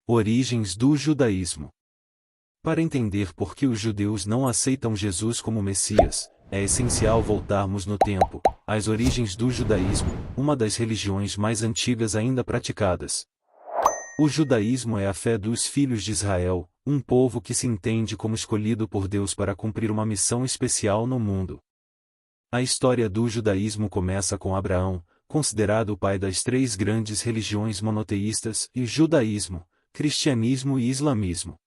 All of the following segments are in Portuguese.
Origens do judaísmo. Para entender por que os judeus não aceitam Jesus como Messias, é essencial voltarmos no tempo, às origens do judaísmo, uma das religiões mais antigas ainda praticadas. O judaísmo é a fé dos filhos de Israel, um povo que se entende como escolhido por Deus para cumprir uma missão especial no mundo. A história do judaísmo começa com Abraão, considerado o pai das três grandes religiões monoteístas, e judaísmo, cristianismo e islamismo.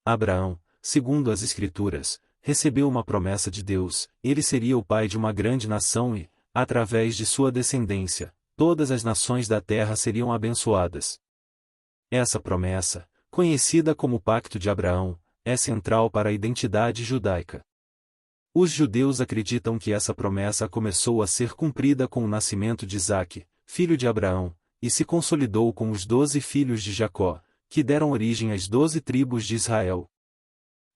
Abraão, segundo as Escrituras, recebeu uma promessa de Deus: ele seria o pai de uma grande nação e, através de sua descendência, todas as nações da terra seriam abençoadas. Essa promessa, conhecida como Pacto de Abraão, é central para a identidade judaica. Os judeus acreditam que essa promessa começou a ser cumprida com o nascimento de Isaque, filho de Abraão, e se consolidou com os 12 filhos de Jacó, que deram origem às 12 tribos de Israel.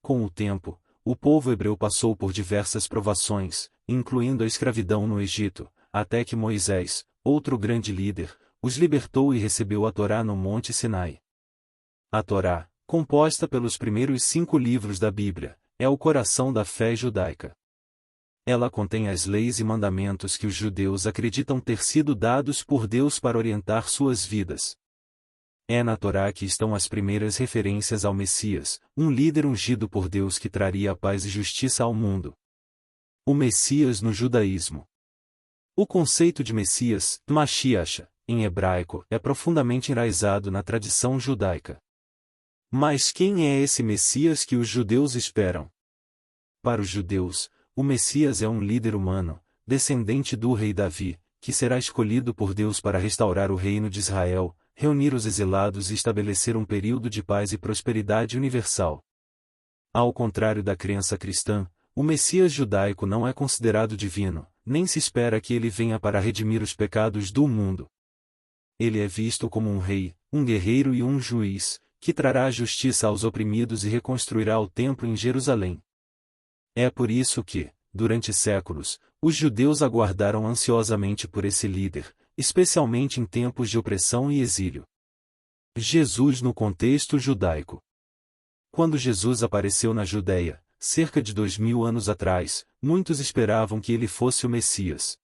Com o tempo, o povo hebreu passou por diversas provações, incluindo a escravidão no Egito, até que Moisés, outro grande líder, os libertou e recebeu a Torá no Monte Sinai. A Torá, composta pelos primeiros 5 livros da Bíblia, é o coração da fé judaica. Ela contém as leis e mandamentos que os judeus acreditam ter sido dados por Deus para orientar suas vidas. É na Torá que estão as primeiras referências ao Messias, um líder ungido por Deus que traria a paz e justiça ao mundo. O Messias no judaísmo. O conceito de Messias, Mashiach, em hebraico, é profundamente enraizado na tradição judaica. Mas quem é esse Messias que os judeus esperam? Para os judeus, o Messias é um líder humano, descendente do rei Davi, que será escolhido por Deus para restaurar o reino de Israel, reunir os exilados e estabelecer um período de paz e prosperidade universal. Ao contrário da crença cristã, o Messias judaico não é considerado divino, nem se espera que ele venha para redimir os pecados do mundo. Ele é visto como um rei, um guerreiro e um juiz, que trará justiça aos oprimidos e reconstruirá o templo em Jerusalém. É por isso que, durante séculos, os judeus aguardaram ansiosamente por esse líder, especialmente em tempos de opressão e exílio. Jesus no contexto judaico. Quando Jesus apareceu na Judeia, cerca de 2000 anos atrás, muitos esperavam que ele fosse o Messias.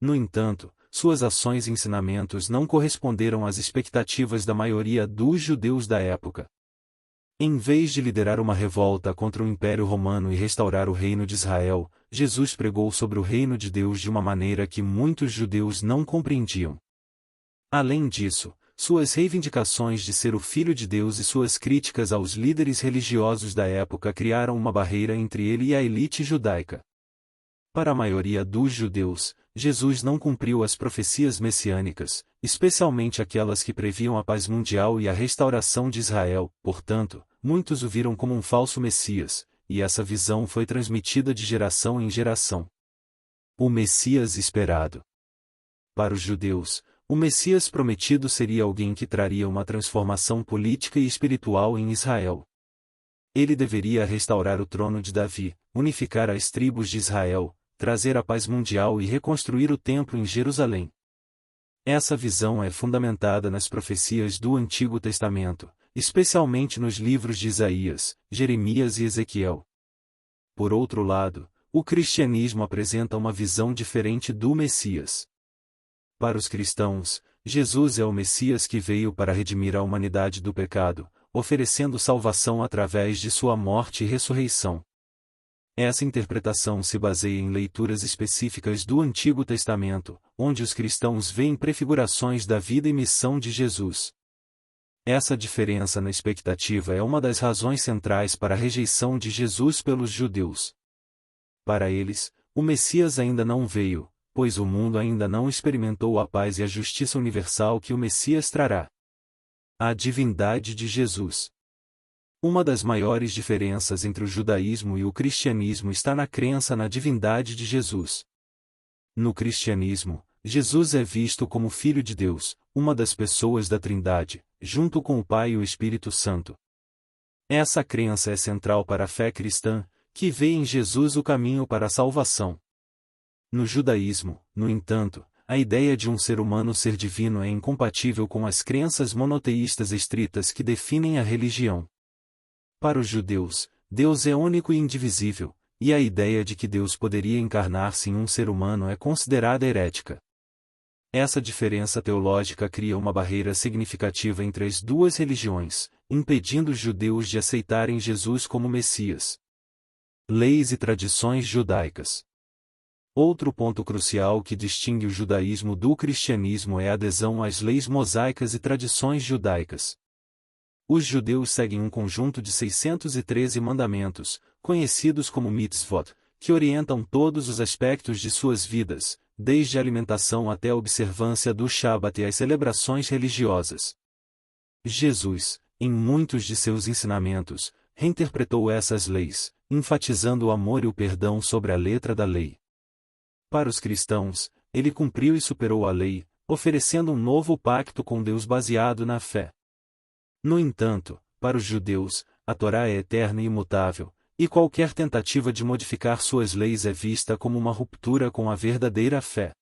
No entanto, suas ações e ensinamentos não corresponderam às expectativas da maioria dos judeus da época. Em vez de liderar uma revolta contra o Império Romano e restaurar o reino de Israel, Jesus pregou sobre o reino de Deus de uma maneira que muitos judeus não compreendiam. Além disso, suas reivindicações de ser o Filho de Deus e suas críticas aos líderes religiosos da época criaram uma barreira entre ele e a elite judaica. Para a maioria dos judeus, Jesus não cumpriu as profecias messiânicas, especialmente aquelas que previam a paz mundial e a restauração de Israel. Portanto, muitos o viram como um falso Messias, e essa visão foi transmitida de geração em geração. O Messias esperado. Para os judeus, o Messias prometido seria alguém que traria uma transformação política e espiritual em Israel. Ele deveria restaurar o trono de Davi, unificar as tribos de Israel, trazer a paz mundial e reconstruir o templo em Jerusalém. Essa visão é fundamentada nas profecias do Antigo Testamento, especialmente nos livros de Isaías, Jeremias e Ezequiel. Por outro lado, o cristianismo apresenta uma visão diferente do Messias. Para os cristãos, Jesus é o Messias que veio para redimir a humanidade do pecado, oferecendo salvação através de sua morte e ressurreição. Essa interpretação se baseia em leituras específicas do Antigo Testamento, onde os cristãos veem prefigurações da vida e missão de Jesus. Essa diferença na expectativa é uma das razões centrais para a rejeição de Jesus pelos judeus. Para eles, o Messias ainda não veio, pois o mundo ainda não experimentou a paz e a justiça universal que o Messias trará. A divindade de Jesus. Uma das maiores diferenças entre o judaísmo e o cristianismo está na crença na divindade de Jesus. No cristianismo, Jesus é visto como Filho de Deus, uma das pessoas da Trindade, junto com o Pai e o Espírito Santo. Essa crença é central para a fé cristã, que vê em Jesus o caminho para a salvação. No judaísmo, no entanto, a ideia de um ser humano ser divino é incompatível com as crenças monoteístas estritas que definem a religião. Para os judeus, Deus é único e indivisível, e a ideia de que Deus poderia encarnar-se em um ser humano é considerada herética. Essa diferença teológica cria uma barreira significativa entre as duas religiões, impedindo os judeus de aceitarem Jesus como Messias. Leis e tradições judaicas. Outro ponto crucial que distingue o judaísmo do cristianismo é a adesão às leis mosaicas e tradições judaicas. Os judeus seguem um conjunto de 613 mandamentos, conhecidos como mitzvot, que orientam todos os aspectos de suas vidas, desde a alimentação até a observância do Shabat e as celebrações religiosas. Jesus, em muitos de seus ensinamentos, reinterpretou essas leis, enfatizando o amor e o perdão sobre a letra da lei. Para os cristãos, ele cumpriu e superou a lei, oferecendo um novo pacto com Deus baseado na fé. No entanto, para os judeus, a Torá é eterna e imutável, e qualquer tentativa de modificar suas leis é vista como uma ruptura com a verdadeira fé.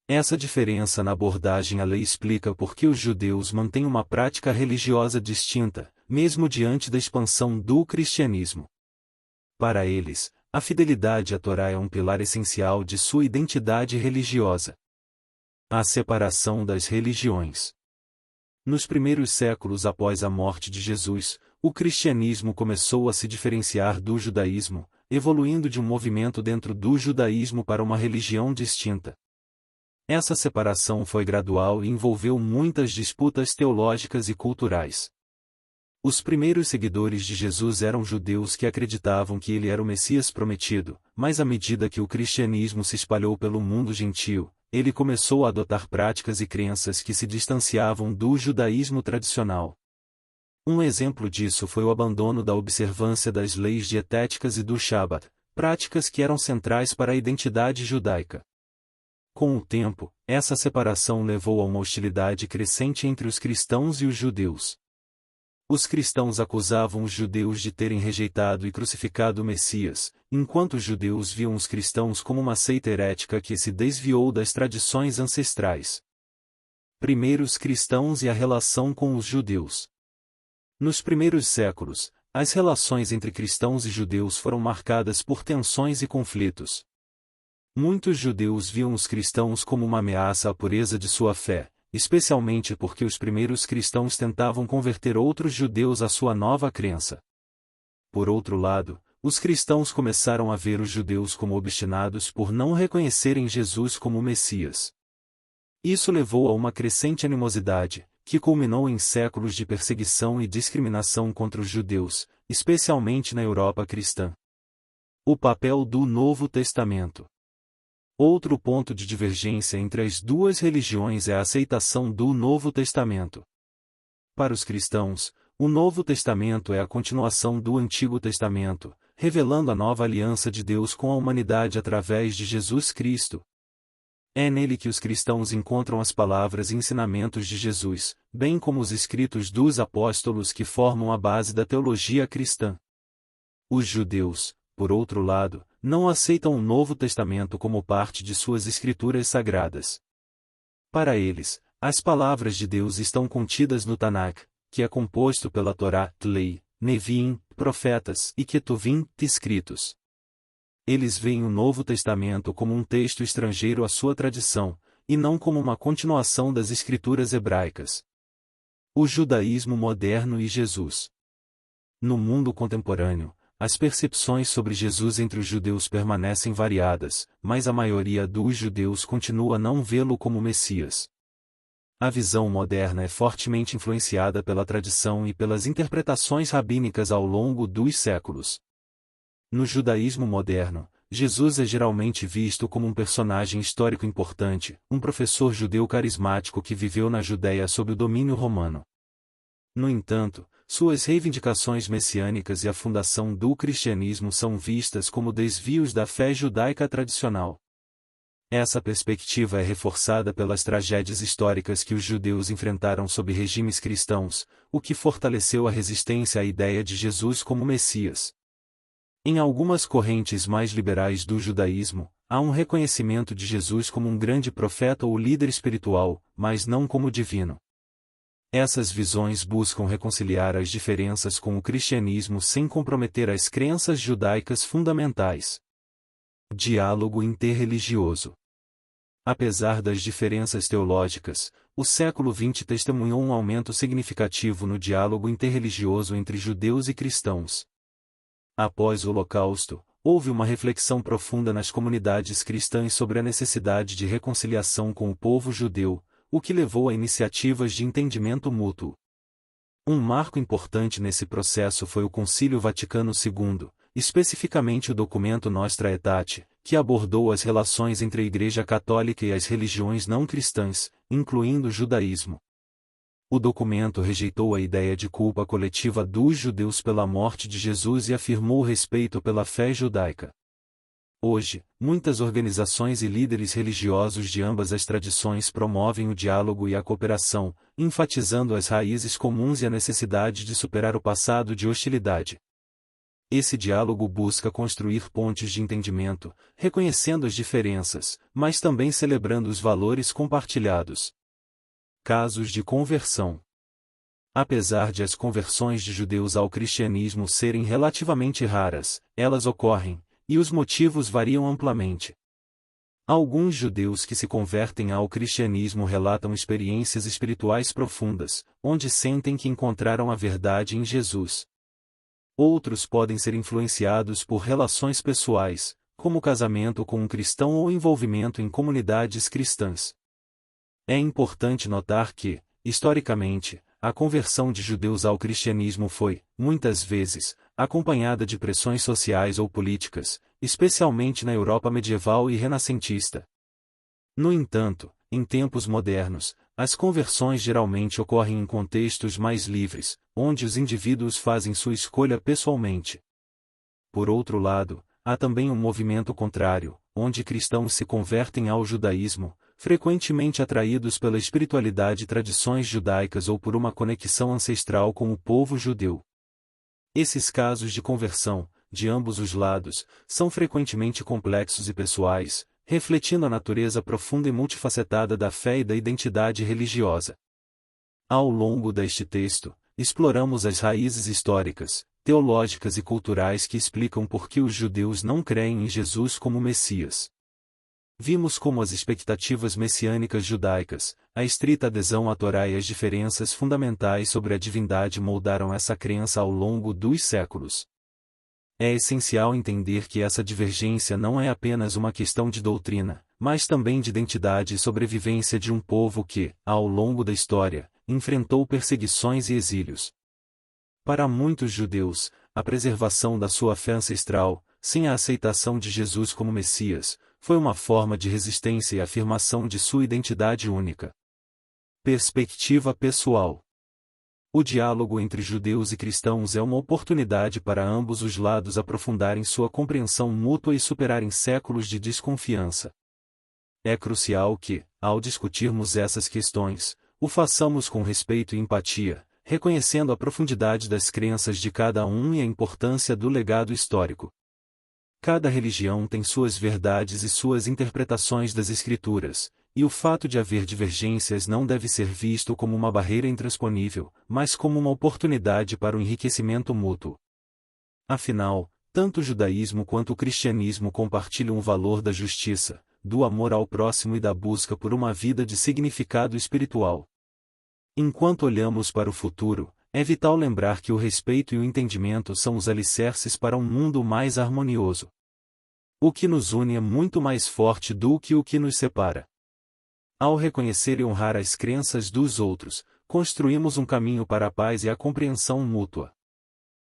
Essa diferença na abordagem à lei explica por que os judeus mantêm uma prática religiosa distinta, mesmo diante da expansão do cristianismo. Para eles, a fidelidade à Torá é um pilar essencial de sua identidade religiosa. A separação das religiões. Nos primeiros séculos após a morte de Jesus, o cristianismo começou a se diferenciar do judaísmo, evoluindo de um movimento dentro do judaísmo para uma religião distinta. Essa separação foi gradual e envolveu muitas disputas teológicas e culturais. Os primeiros seguidores de Jesus eram judeus que acreditavam que ele era o Messias prometido, mas à medida que o cristianismo se espalhou pelo mundo gentio, ele começou a adotar práticas e crenças que se distanciavam do judaísmo tradicional. Um exemplo disso foi o abandono da observância das leis dietéticas e do Shabat, práticas que eram centrais para a identidade judaica. Com o tempo, essa separação levou a uma hostilidade crescente entre os cristãos e os judeus. Os cristãos acusavam os judeus de terem rejeitado e crucificado o Messias, enquanto os judeus viam os cristãos como uma seita herética que se desviou das tradições ancestrais. Primeiros cristãos e a relação com os judeus. Nos primeiros séculos, as relações entre cristãos e judeus foram marcadas por tensões e conflitos. Muitos judeus viam os cristãos como uma ameaça à pureza de sua fé, especialmente porque os primeiros cristãos tentavam converter outros judeus à sua nova crença. Por outro lado, os cristãos começaram a ver os judeus como obstinados por não reconhecerem Jesus como o Messias. Isso levou a uma crescente animosidade, que culminou em séculos de perseguição e discriminação contra os judeus, especialmente na Europa cristã. O papel do Novo Testamento. Outro ponto de divergência entre as duas religiões é a aceitação do Novo Testamento. Para os cristãos, o Novo Testamento é a continuação do Antigo Testamento, revelando a nova aliança de Deus com a humanidade através de Jesus Cristo. É nele que os cristãos encontram as palavras e ensinamentos de Jesus, bem como os escritos dos apóstolos que formam a base da teologia cristã. Os judeus, por outro lado, não aceitam o Novo Testamento como parte de suas escrituras sagradas. Para eles, as palavras de Deus estão contidas no Tanakh, que é composto pela Torá, Lei, Neviim, profetas e Ketuvim, escritos. Eles veem o Novo Testamento como um texto estrangeiro à sua tradição, e não como uma continuação das escrituras hebraicas. O judaísmo moderno e Jesus. No mundo contemporâneo, as percepções sobre Jesus entre os judeus permanecem variadas, mas a maioria dos judeus continua a não vê-lo como Messias. A visão moderna é fortemente influenciada pela tradição e pelas interpretações rabínicas ao longo dos séculos. No judaísmo moderno, Jesus é geralmente visto como um personagem histórico importante, um professor judeu carismático que viveu na Judéia sob o domínio romano. No entanto, suas reivindicações messiânicas e a fundação do cristianismo são vistas como desvios da fé judaica tradicional. Essa perspectiva é reforçada pelas tragédias históricas que os judeus enfrentaram sob regimes cristãos, o que fortaleceu a resistência à ideia de Jesus como Messias. Em algumas correntes mais liberais do judaísmo, há um reconhecimento de Jesus como um grande profeta ou líder espiritual, mas não como divino. Essas visões buscam reconciliar as diferenças com o cristianismo sem comprometer as crenças judaicas fundamentais. Diálogo interreligioso. Apesar das diferenças teológicas, o século XX testemunhou um aumento significativo no diálogo interreligioso entre judeus e cristãos. Após o Holocausto, houve uma reflexão profunda nas comunidades cristãs sobre a necessidade de reconciliação com o povo judeu, o que levou a iniciativas de entendimento mútuo. Um marco importante nesse processo foi o Concílio Vaticano II, especificamente o documento Nostra Aetate, que abordou as relações entre a Igreja Católica e as religiões não cristãs, incluindo o judaísmo. O documento rejeitou a ideia de culpa coletiva dos judeus pela morte de Jesus e afirmou o respeito pela fé judaica. Hoje, muitas organizações e líderes religiosos de ambas as tradições promovem o diálogo e a cooperação, enfatizando as raízes comuns e a necessidade de superar o passado de hostilidade. Esse diálogo busca construir pontes de entendimento, reconhecendo as diferenças, mas também celebrando os valores compartilhados. Casos de conversão. Apesar de as conversões de judeus ao cristianismo serem relativamente raras, elas ocorrem, e os motivos variam amplamente. Alguns judeus que se convertem ao cristianismo relatam experiências espirituais profundas, onde sentem que encontraram a verdade em Jesus. Outros podem ser influenciados por relações pessoais, como casamento com um cristão ou envolvimento em comunidades cristãs. É importante notar que, historicamente, a conversão de judeus ao cristianismo foi, muitas vezes, acompanhada de pressões sociais ou políticas, especialmente na Europa medieval e renascentista. No entanto, em tempos modernos, as conversões geralmente ocorrem em contextos mais livres, onde os indivíduos fazem sua escolha pessoalmente. Por outro lado, há também um movimento contrário, onde cristãos se convertem ao judaísmo, frequentemente atraídos pela espiritualidade e tradições judaicas ou por uma conexão ancestral com o povo judeu. Esses casos de conversão, de ambos os lados, são frequentemente complexos e pessoais, refletindo a natureza profunda e multifacetada da fé e da identidade religiosa. Ao longo deste texto, exploramos as raízes históricas, teológicas e culturais que explicam por que os judeus não creem em Jesus como Messias. Vimos como as expectativas messiânicas judaicas, a estrita adesão à Torá e as diferenças fundamentais sobre a divindade moldaram essa crença ao longo dos séculos. É essencial entender que essa divergência não é apenas uma questão de doutrina, mas também de identidade e sobrevivência de um povo que, ao longo da história, enfrentou perseguições e exílios. Para muitos judeus, a preservação da sua fé ancestral, sem a aceitação de Jesus como Messias, foi uma forma de resistência e afirmação de sua identidade única. Perspectiva pessoal. O diálogo entre judeus e cristãos é uma oportunidade para ambos os lados aprofundarem sua compreensão mútua e superarem séculos de desconfiança. É crucial que, ao discutirmos essas questões, o façamos com respeito e empatia, reconhecendo a profundidade das crenças de cada um e a importância do legado histórico. Cada religião tem suas verdades e suas interpretações das Escrituras, e o fato de haver divergências não deve ser visto como uma barreira intransponível, mas como uma oportunidade para o enriquecimento mútuo. Afinal, tanto o judaísmo quanto o cristianismo compartilham o valor da justiça, do amor ao próximo e da busca por uma vida de significado espiritual. Enquanto olhamos para o futuro, é vital lembrar que o respeito e o entendimento são os alicerces para um mundo mais harmonioso. O que nos une é muito mais forte do que o que nos separa. Ao reconhecer e honrar as crenças dos outros, construímos um caminho para a paz e a compreensão mútua.